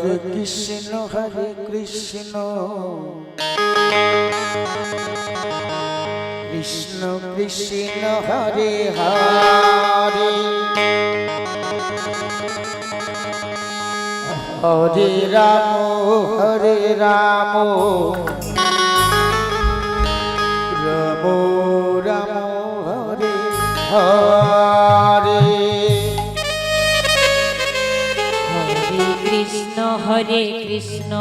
হরে কৃষ্ণ কৃষ্ণ কৃষ্ণ হরে হরে হরে রাম রাম রাম হরে হরে হরে কৃষ্ণ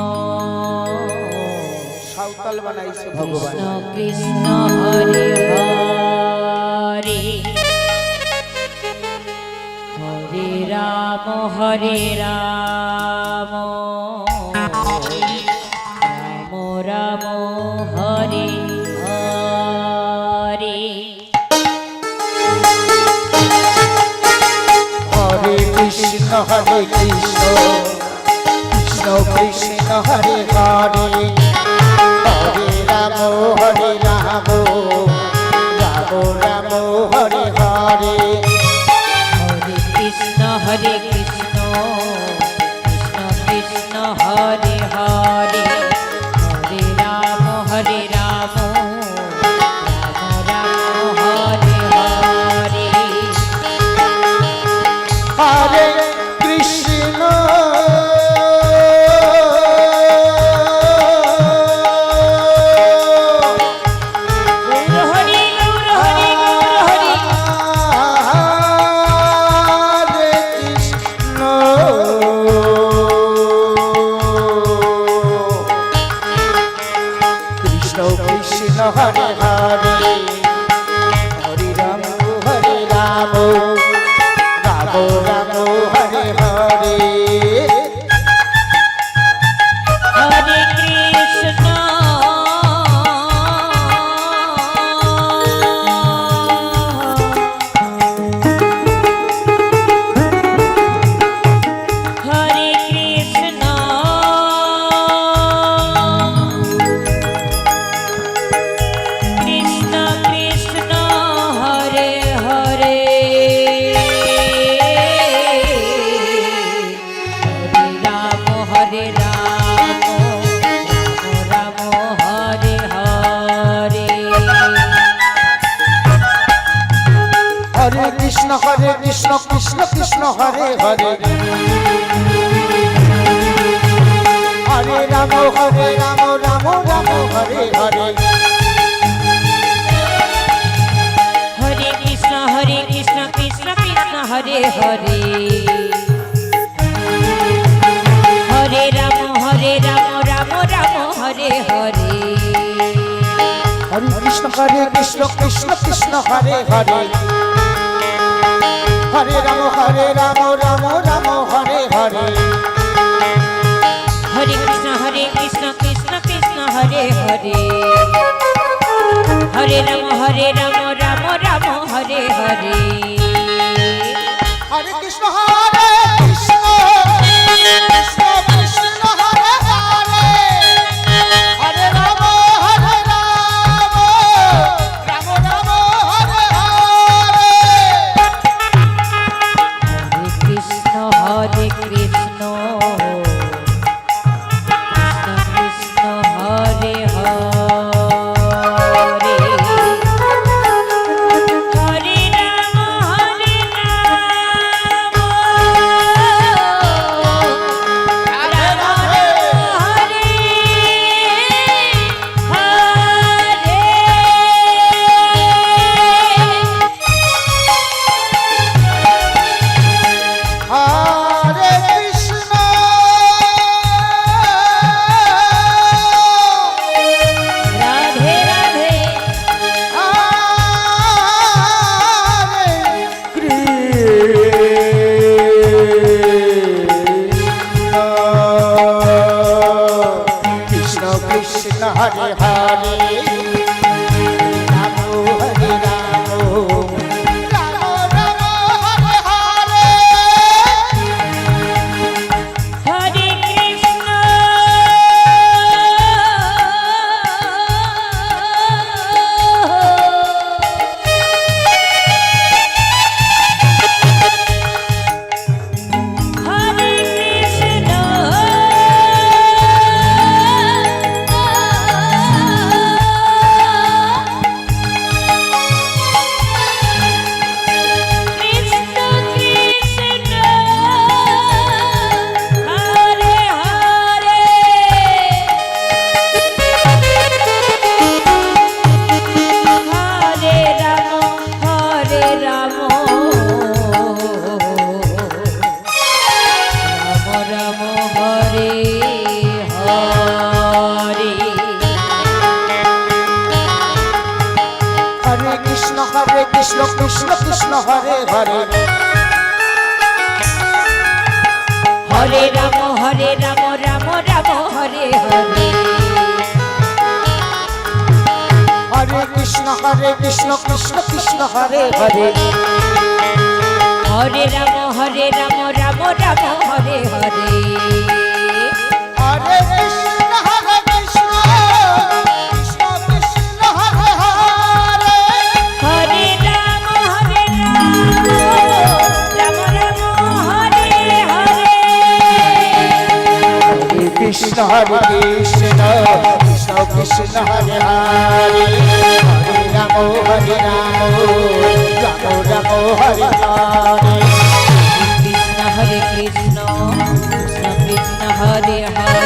সাঁওতাল বানাইছে ভগবান কৃষ্ণ হরে হরে হরে রাম রাম রাম হরে হরে হরে কৃষ্ণ কৃষ্ণ কৃষ্ণ হরে হরে হরে রাম রাম রাম হরে হরে হরে কৃষ্ণ কৃষ্ণ কৃষ্ণ হরে হরে হরে রাম রাম রাম হরে হরে হরে কৃষ্ণ হরে হরে হরে রাম রাম রাম হরে হরে হরে কৃষ্ণ হরে কৃষ্ণ কৃষ্ণ কৃষ্ণ হরে হরে হরে রাম রাম হরে হরে হরে কৃষ্ণ কৃষ্ণ কৃষ্ণ হরে হরে হরে রাম রাম হরে হরে হরে কৃষ্ণ কৃষ্ণ কৃষ্ণ হরে হরে হরে রাম রাম হরে হরে হরে কৃষ্ণ কৃষ্ণ হরে হরে হরে রাম রাম হরে হরে হরে কৃষ্ণ কৃষ্ণ হরে হরে হরে রাম রাম হরে হরে হরে কৃষ্ণ কৃষ্ণ কৃষ্ণ হরে হরে হরে রাম রাম হরে হরে কৃষ্ণ কৃষ্ণ কৃষ্ণ হরে হরে হরে রাম রাম হরে হরে কৃষ্ণ রাধে রাধে কৃষ্ণ কৃষ্ণ হরে হরে রাম হরে রাম হরে হরে হরে কৃষ্ণ হরে কৃষ্ণ হরে হরে হরে কৃষ্ণ কৃষ্ণ কৃষ্ণ হরে হরে হরে রাম রাম রাম হরে হরে হরে কৃষ্ণ কৃষ্ণ কৃষ্ণ হরে হরে হরে রাম রাম রাম হরে হরে হরে কৃষ্ণ কৃষ্ণ কৃষ্ণ হরে হরে হরে রাম রাম রাম হরে হরে কৃষ্ণ কৃষ্ণ কৃষ্ণ হরে হরে হরে রাম রাম হরে হরে কৃষ্ণ হরে কৃষ্ণ কৃষ্ণ কৃষ্ণ হরে হরে